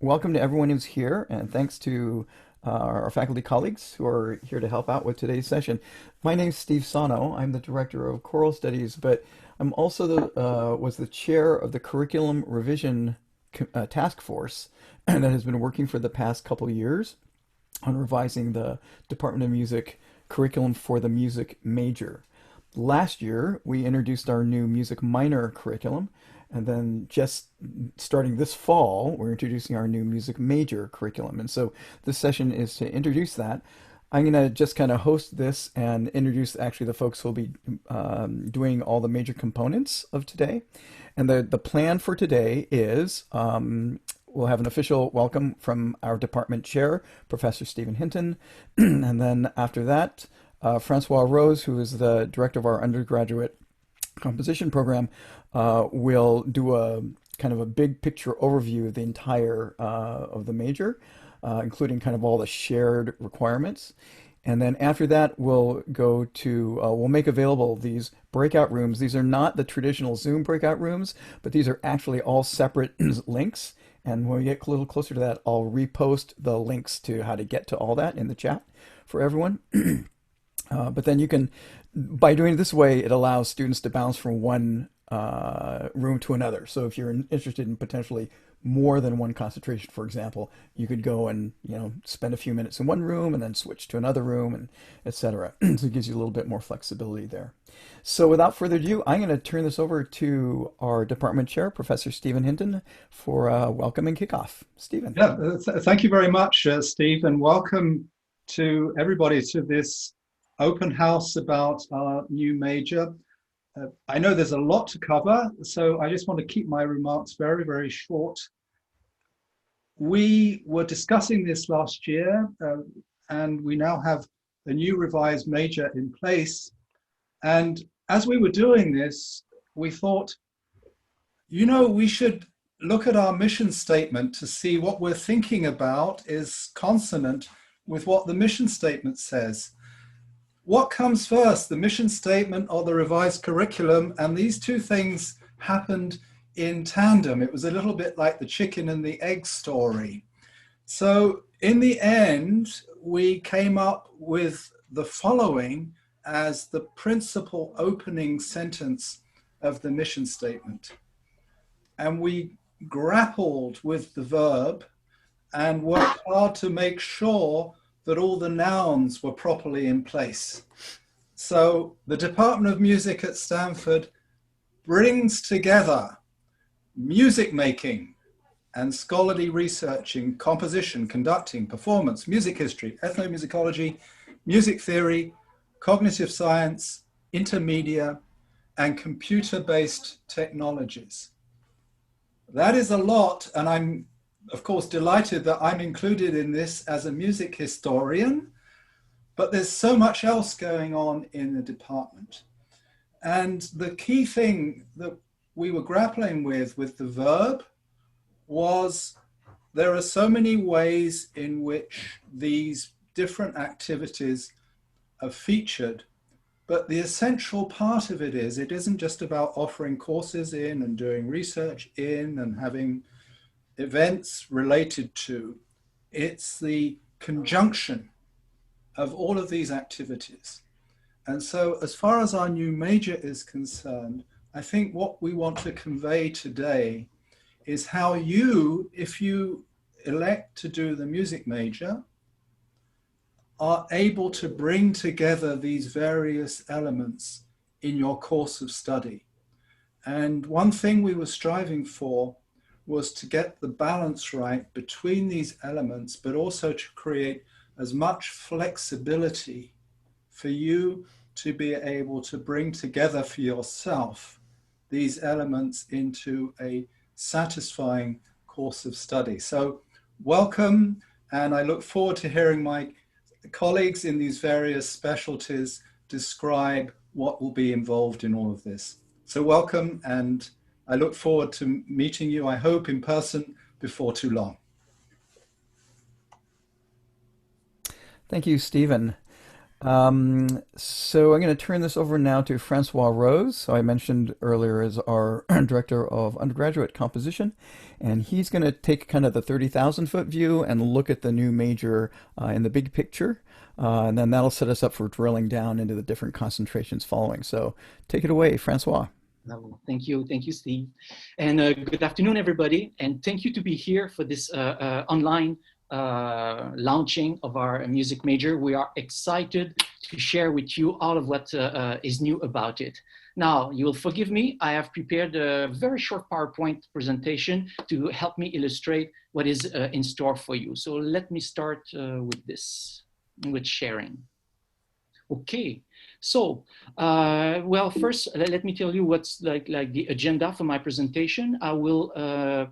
Welcome to everyone who's here, and thanks to our faculty colleagues who are here to help out with today's session. My name's Steve Sano. I'm the director of choral studies, but I'm also was the chair of the curriculum revision task force that has been working for the past couple years on revising the Department of Music curriculum for the music major. Last year, we introduced our new music minor curriculum, and then just starting this fall, we're introducing our new music major curriculum. And so this session is to introduce that. I'm going to just kind of host this and introduce actually the folks who will be doing all the major components of today. And the plan for today is we'll have an official welcome from our department chair, Professor Stephen Hinton. And then after that, Francois Rose, who is the director of our undergraduate composition program, will do a kind of a big picture overview of the entire of the major, including kind of all the shared requirements. And then after that, we'll go to, we'll make available these breakout rooms. These are not the traditional Zoom breakout rooms, but these are actually all separate links. And when we get a little closer to that, I'll repost the links to how to get to all that in the chat for everyone. But then you can, by doing it this way, it allows students to bounce from one room to another. So if you're interested in potentially more than one concentration, for example, you could go and spend a few minutes in one room and then switch to another room, and etc. So it gives you a little bit more flexibility there. So without further ado, I'm going to turn this over to our department chair, Professor Stephen Hinton, for welcome and kickoff. Stephen. Yeah, thank you very much, Steve, and welcome to everybody to this open house about our new major. I know there's a lot to cover, so I just want to keep my remarks very, very short. We were discussing this last year, and we now have a new revised major in place. And as we were doing this, we thought, we should look at our mission statement to see what we're thinking about is consonant with what the mission statement says. What comes first, the mission statement or the revised curriculum? And these two things happened in tandem. It was a little bit like the chicken and the egg story. So in the end, we came up with the following as the principal opening sentence of the mission statement. And we grappled with the verb and worked hard to make sure that all the nouns were properly in place. So the Department of Music at Stanford brings together music making and scholarly research in composition, conducting, performance, music history, ethnomusicology, music theory, cognitive science, intermedia, and computer-based technologies. That is a lot, and I'm of course delighted that I'm included in this as a music historian, but there's so much else going on in the department. And the key thing that we were grappling with the verb was there are so many ways in which these different activities are featured, but the essential part of it is, it isn't just about offering courses in and doing research in and having events related to, it's the conjunction of all of these activities. And so as far as our new major is concerned, I think what we want to convey today is how you, if you elect to do the music major, are able to bring together these various elements in your course of study. And one thing we were striving for was to get the balance right between these elements, but also to create as much flexibility for you to be able to bring together for yourself these elements into a satisfying course of study. So welcome, and I look forward to hearing my colleagues in these various specialties describe what will be involved in all of this. So welcome, and I look forward to meeting you, I hope, in person before too long. Thank you, Stephen. So I'm going to turn this over now to Francois Rose. So I mentioned earlier is our director of undergraduate composition, and he's going to take kind of the 30,000-foot view and look at the new major in the big picture. And then that'll set us up for drilling down into the different concentrations following. So take it away, Francois. Hello. Thank you, Steve. And good afternoon, everybody. And thank you to be here for this online launching of our music major. We are excited to share with you all of what is new about it. Now, you will forgive me. I have prepared a very short PowerPoint presentation to help me illustrate what is in store for you. So let me start with this, with sharing. Okay, so, well, first, let me tell you what's like the agenda for my presentation. I will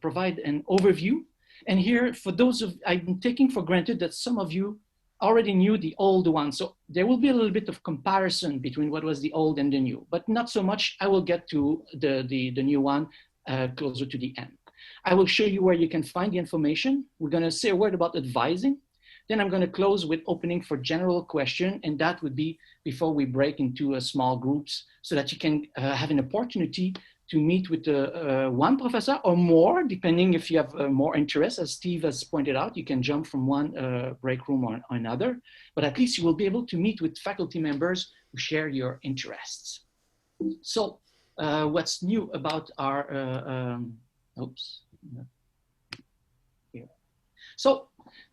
provide an overview. And here, for those of, I'm taking for granted that some of you already knew the old one. So there will be a little bit of comparison between what was the old and the new, but not so much. I will get to the new one closer to the end. I will show you where you can find the information. We're gonna say a word about advising. Then I'm going to close with opening for general question, and that would be before we break into small groups so that you can have an opportunity to meet with one professor or more, depending if you have more interest. As Steve has pointed out, you can jump from one break room or another, but at least you will be able to meet with faculty members who share your interests. So what's new about our, oops. Here. So,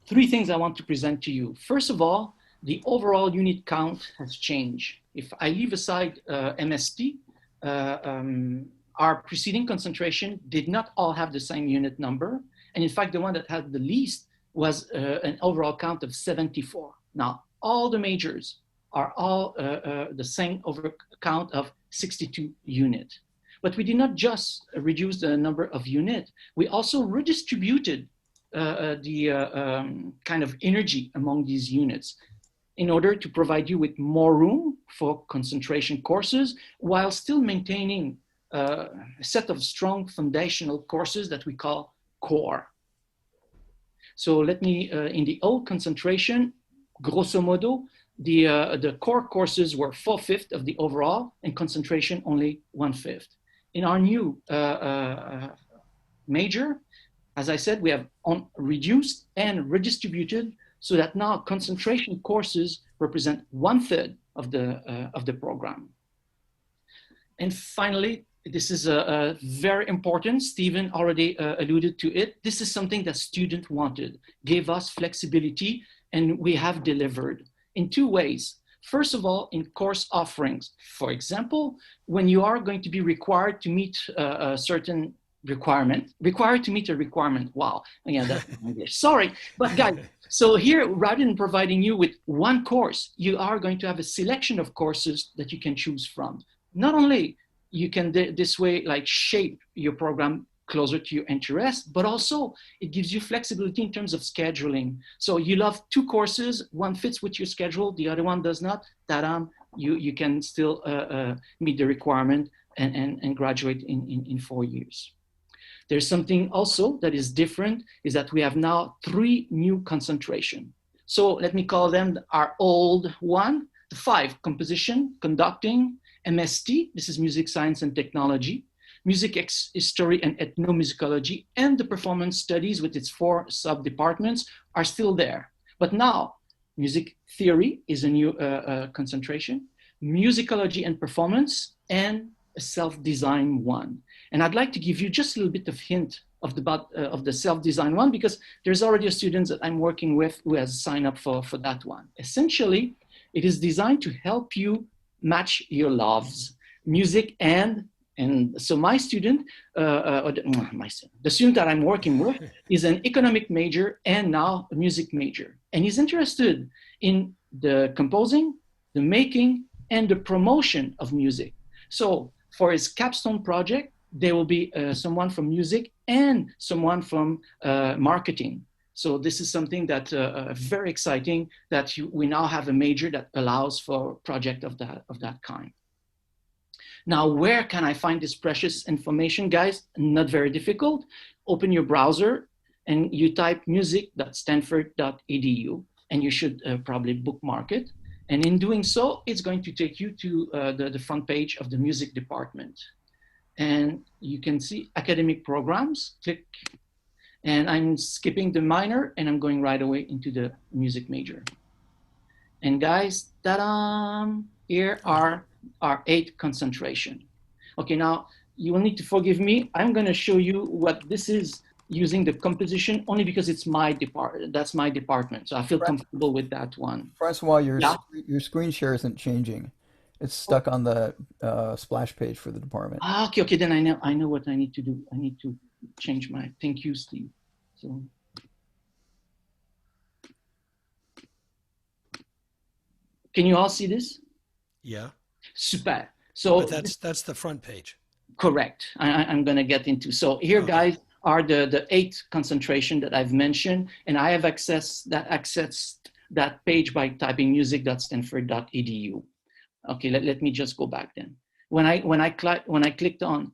three things I want to present to you. First of all, the overall unit count has changed. If I leave aside MST, our preceding concentration did not all have the same unit number. And in fact, the one that had the least was an overall count of 74. Now, all the majors are all the same over count of 62 units. But we did not just reduce the number of units, we also redistributed kind of energy among these units in order to provide you with more room for concentration courses while still maintaining a set of strong foundational courses that we call core. So let me, in the old concentration, grosso modo, the core courses were 4/5 of the overall and concentration only 1/5. In our new major, as I said, we have reduced and redistributed so that now concentration courses represent 1/3 of the program. And finally, this is very important. Stephen already alluded to it. This is something that students wanted, gave us flexibility, and we have delivered in two ways. First of all, in course offerings. For example, when you are going to be required to meet a certain required to meet a requirement. Wow, again, that's English. Sorry, but guys, so here, rather than providing you with one course, you are going to have a selection of courses that you can choose from. Not only you can this way like shape your program closer to your interest, but also it gives you flexibility in terms of scheduling. So you love two courses, one fits with your schedule, the other one does not, you can still meet the requirement and graduate in 4 years. There's something also that is different, is that we have now 3 new concentration. So let me call them our old one, the 5, composition, conducting, MST, this is music, science, and technology, music history and ethnomusicology, and the performance studies with its 4 sub-departments are still there. But now, music theory is a new concentration, musicology and performance, and a self-design one. And I'd like to give you just a little bit of hint of the self-design one, because there's already a student that I'm working with who has signed up for that one. Essentially, it is designed to help you match your loves, music and so my student, the student that I'm working with is an economic major and now a music major. And he's interested in the composing, the making, and the promotion of music. So for his capstone project, there will be someone from music and someone from marketing. So this is something that very exciting that we now have a major that allows for a project of that kind. Now, where can I find this precious information, guys? Not very difficult. Open your browser and you type music.stanford.edu and you should probably bookmark it. And in doing so, it's going to take you to the front page of the music department. And you can see academic programs, click. And I'm skipping the minor and I'm going right away into the music major. And guys, ta-da! Here are our 8 concentration. Okay, now you will need to forgive me. I'm going to show you what this is using the composition only because it's my department. That's my department, so I feel comfortable with that one. Francois, Yeah. your screen share isn't changing. It's stuck on the splash page for the department. Ah, okay, okay. Then I know what I need to do. I need to change my. Thank you, Steve. So. Can you all see this? Yeah. Super. So but that's the front page. Correct. I'm going to get into. So here, okay, guys, are the 8 concentration that I've mentioned, and I have accessed that page by typing music.stanford.edu. Okay, let me just go back then. When I clicked on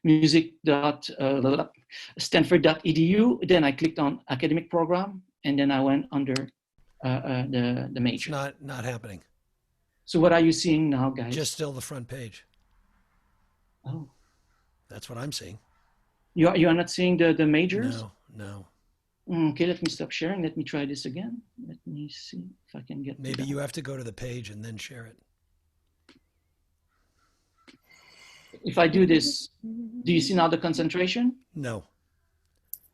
music.stanford.edu, then I clicked on academic program, and then I went under the major. It's not happening. So what are you seeing now, guys? Just still the front page. Oh, that's what I'm seeing. You are not seeing the majors? No. Okay, let me stop sharing. Let me try this again. Let me see if I can get. Maybe you have to go to the page and then share it. If I do this, do you see now the concentration? No.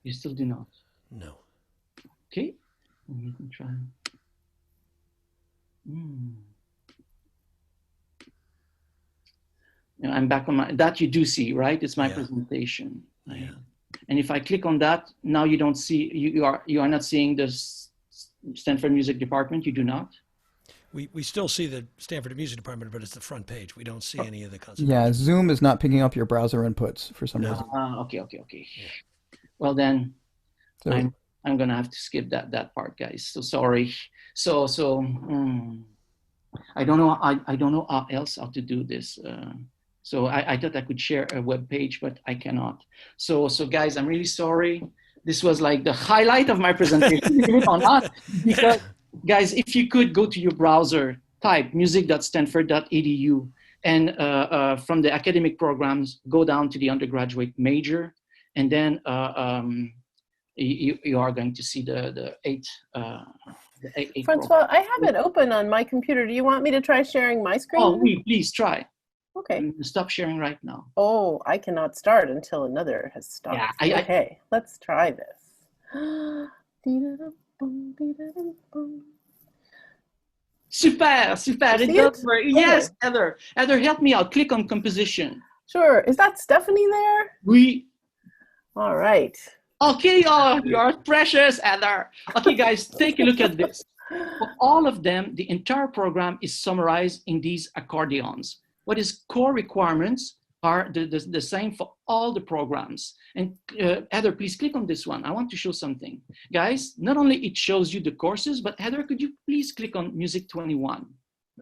You still do not? No. Okay, let me try. I'm back on my, that you do see, right? It's my presentation. Yeah. And if I click on that, now you don't see, you are not seeing the Stanford Music Department, you do not? We still see the Stanford Music Department, but it's the front page. We don't see any of the concentration. Yeah, Zoom is not picking up your browser inputs for some reason. Okay. Yeah. Well then, so, I'm gonna have to skip that part, guys. So sorry. So I don't know. I don't know how else how to do this. So I thought I could share a web page, but I cannot. So guys, I'm really sorry. This was like the highlight of my presentation, believe it or not. Because guys, if you could go to your browser, type music.stanford.edu, and from the academic programs, go down to the undergraduate major, and then you are going to see the 8. Francois, I have it open on my computer. Do you want me to try sharing my screen? Oh, please try. Okay. Stop sharing right now. Oh, I cannot start until another has stopped. Yeah, okay, let's try this. Super. Yes, Heather, help me out. Click on composition. Sure. Is that Stephanie there? Oui. All right. Okay, you are precious, Heather. Okay, guys, take a look at this. For all of them, the entire program is summarized in these accordions. What is core requirements are the same for all the programs. And Heather, please click on this one. I want to show something. Guys, not only it shows you the courses, but Heather, could you please click on Music 21?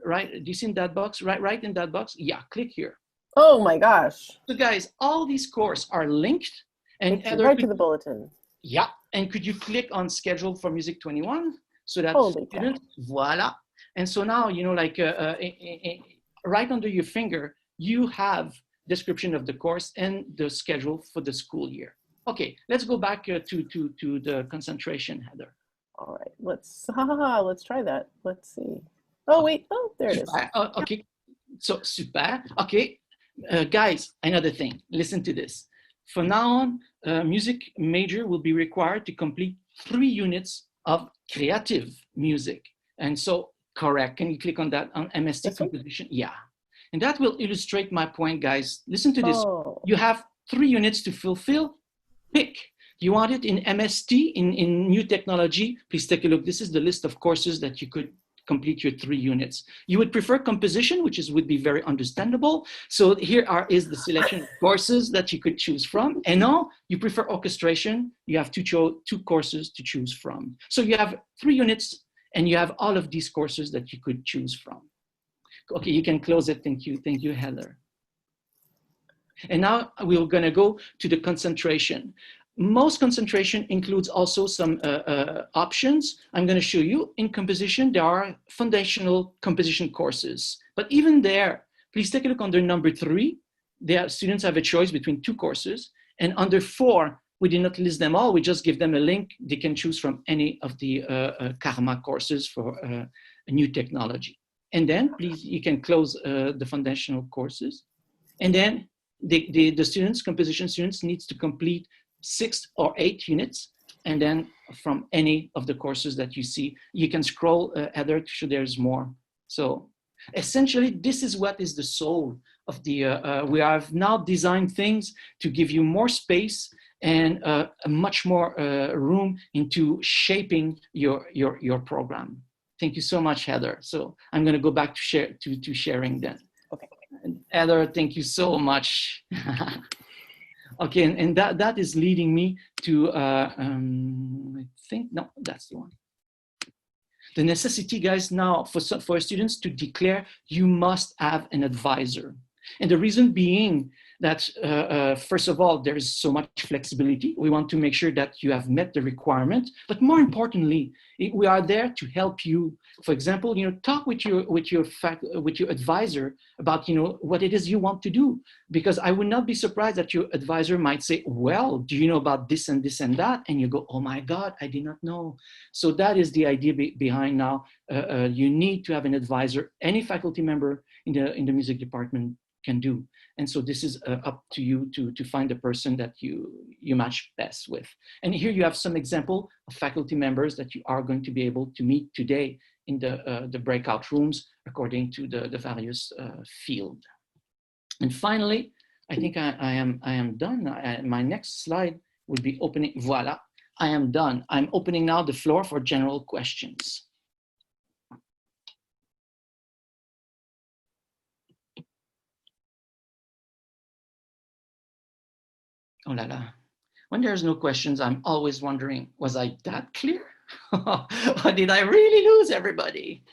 Right, do you see in that box? Right in that box? Yeah, click here. Oh my gosh. So guys, all these courses are linked. And Heather, right to the bulletin. Yeah, and could you click on schedule for Music 21? So that student, voila. And so now, you know, like right under your finger, you have description of the course and the schedule for the school year. Okay, let's go back to the concentration, Heather. All right, let's try that. Let's see. Oh wait, there it is. Okay, so super. Okay, guys, another thing. Listen to this. From now on, music major will be required to complete 3 units of creative music. And so, correct. Can you click on that on MST composition? Yeah. And that will illustrate my point, guys. Listen to this. You have 3 units to fulfill. Pick. You want it in MST, in new technology? Please take a look. This is the list of courses that you could complete your 3 units. You would prefer composition, which would be very understandable. So here is the selection of courses that you could choose from. And now you prefer orchestration. You have 2 courses to choose from. So you have 3 units and you have all of these courses that you could choose from. Okay, you can close it. Thank you, Heather. And now we're gonna go to the concentration. most concentration includes also some options. I'm going to show you. In composition, there are foundational composition courses. But even there, please take a look under number 3. Students have a choice between 2 courses. And under 4, we did not list them all. We just give them a link. They can choose from any of the Karma courses for a new technology. And then, please, you can close the foundational courses. And then the students, composition students, needs to complete 6 or 8 units, and then from any of the courses that you see, you can scroll Heather to show there's more. So essentially, this is what is the soul of the, we have now designed things to give you more space and a much more room into shaping your program. Thank you so much, Heather. So I'm going to go back to sharing then. Okay. And Heather, thank you so much. Okay, and that is leading me to, I think, no, that's the one. The necessity, guys, now for students to declare you must have an advisor. And the reason being that, first of all, there is so much flexibility. We want to make sure that you have met the requirement, but more importantly, we are there to help you. For example, talk with your advisor about, what it is you want to do, because I would not be surprised that your advisor might say, well, do you know about this and this and that? And you go, oh my God, I did not know. So that is the idea behind now. You need to have an advisor. Any faculty member in the music department can do. And so this is up to you to find the person that you match best with. And here you have some example of faculty members that you are going to be able to meet today in the breakout rooms according to the various field. And finally, I think I am done. My next slide would be opening. Voila, I am done. I'm opening now the floor for general questions. Oh la la. When there's no questions, I'm always wondering, was I that clear? Or did I really lose everybody?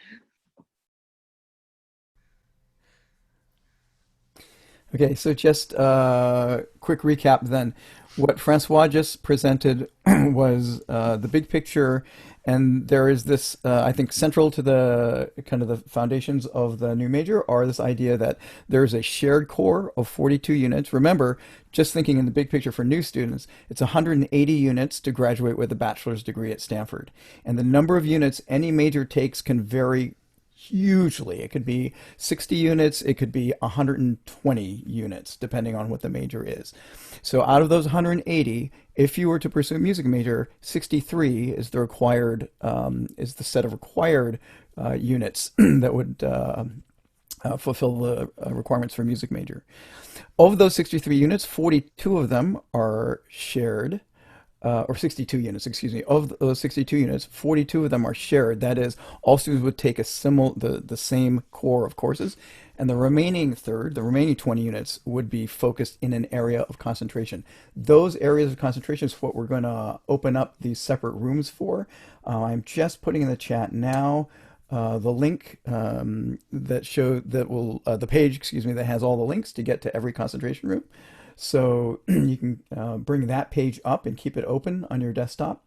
Okay, so just a quick recap then. What Francois just presented was the big picture, and there is this, I think, central to the kind of the foundations of the new major are this idea that there's a shared core of 42 units. Remember, just thinking in the big picture for new students, it's 180 units to graduate with a bachelor's degree at Stanford. And the number of units any major takes can vary hugely. It could be 60 units, it could be 120 units, depending on what the major is. So out of those 180, if you were to pursue a music major, 63 is the required, is the set of required units that would fulfill the requirements for a music major. Of those 63 units, 42 of them are shared. Or 62 units, excuse me. Of those 62 units, 42 of them are shared. That is, all students would take the same core of courses, and the remaining third, the remaining 20 units, would be focused in an area of concentration. Those areas of concentration is what we're going to open up these separate rooms for. I'm just putting in the chat now the link the page, excuse me, that has all the links to get to every concentration room. So you can bring that page up and keep it open on your desktop.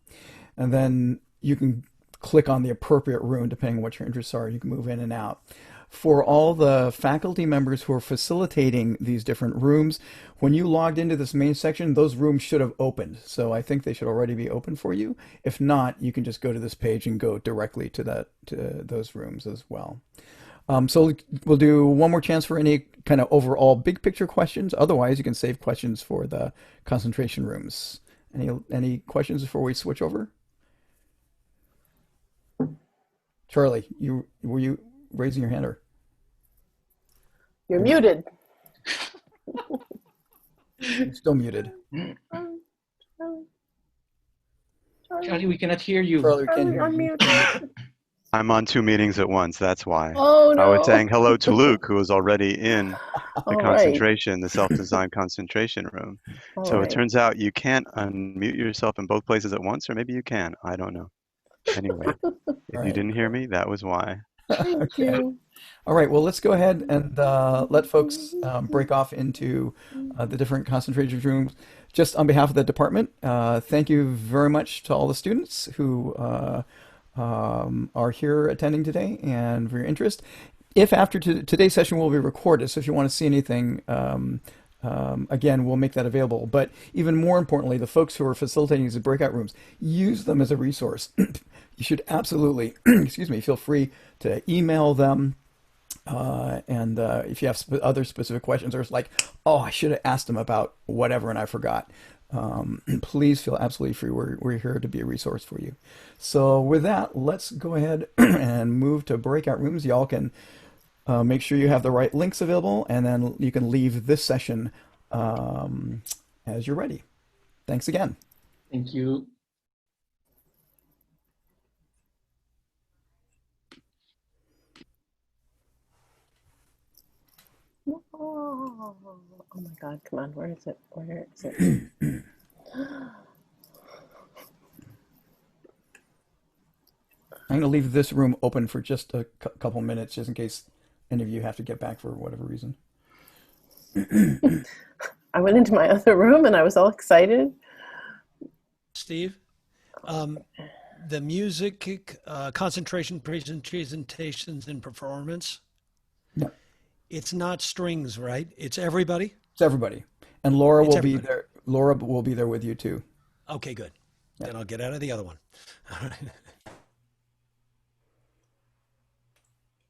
And then you can click on the appropriate room depending on what your interests are. You can move in and out. For all the faculty members who are facilitating these different rooms, when you logged into this main section, those rooms should have opened. So I think they should already be open for you. If not, you can just go to this page and go directly to those rooms as well. So we'll do one more chance for any kind of overall big picture questions. Otherwise, you can save questions for the concentration rooms. Any questions before we switch over? Charlie, were you raising your hand or? You're muted. You're still muted. Charlie, we cannot hear you. Charlie, we can't hear you. I'm on 2 meetings at once, that's why. Oh, no. I was saying hello to Luke, who was already in the concentration, right. the self-designed concentration room. So right. It turns out you can't unmute yourself in both places at once, or maybe you can. I don't know. Anyway, if you didn't hear me, that was why. Thank you. All right, well, let's go ahead and let folks break off into the different concentration rooms. just on behalf of the department, thank you very much to all the students who are here attending today and for your interest. If after today's session will be recorded, so if you want to see anything, again, we'll make that available. But even more importantly, the folks who are facilitating these breakout rooms, use them as a resource. You should absolutely, excuse me, feel free to email them. And if you have other specific questions, or it's like, oh, I should have asked them about whatever and I forgot, please feel absolutely free. We're here to be a resource for you. So with that, let's go ahead and move to breakout rooms. Y'all can make sure you have the right links available, and then you can leave this session as you're ready. Thanks again. Thank you. Oh my God, come on, where is it? Where is it? I'm going to leave this room open for just a couple minutes, just in case any of you have to get back for whatever reason. I went into my other room and I was all excited. Steve, the music, concentration, presentations, and performance. No, it's not strings, right? It's everybody. It's everybody, and Laura will be there. Laura will be there with you too. Okay, good. Yeah. Then I'll get out of the other one.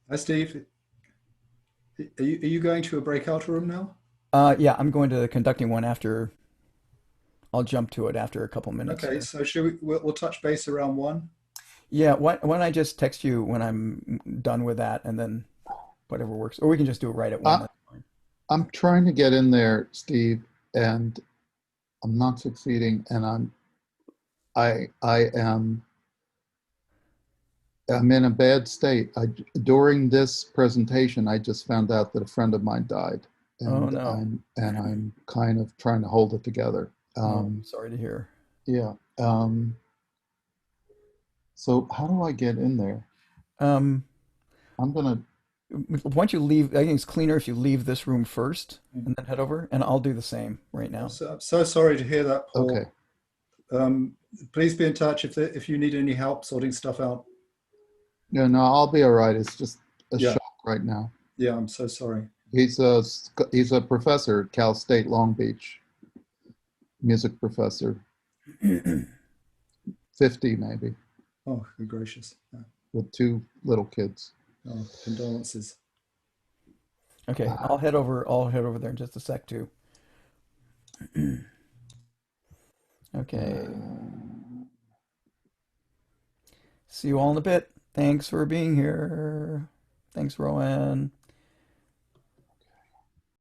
Hi, Steve. Are you going to a breakout room now? Yeah, I'm going to the conducting one after. I'll jump to it after a couple minutes. Okay, so we'll touch base around 1? Yeah, why don't I just text you when I'm done with that, and then whatever works, or we can just do it right at 1. That's fine. I'm trying to get in there, Steve, and I'm not succeeding, and I'm in a bad state. During this presentation, I just found out that a friend of mine died, and Oh no. I'm kind of trying to hold it together. Sorry to hear. Yeah. So how do I get in there? Um, I'm gonna. Once you leave, I think it's cleaner if you leave this room first and then head over, and I'll do the same right now. I'm so sorry to hear that, Paul. Okay. Please be in touch if you need any help sorting stuff out. Yeah, no, I'll be all right. It's just a shock right now. Yeah, I'm so sorry. He's a professor at Cal State Long Beach, music professor. 50 maybe. Oh, good gracious. Yeah. With 2 little kids. Oh, condolences. Okay, I'll head over there in just a sec too. Okay. See you all in a bit. Thanks for being here. Thanks, Rowan.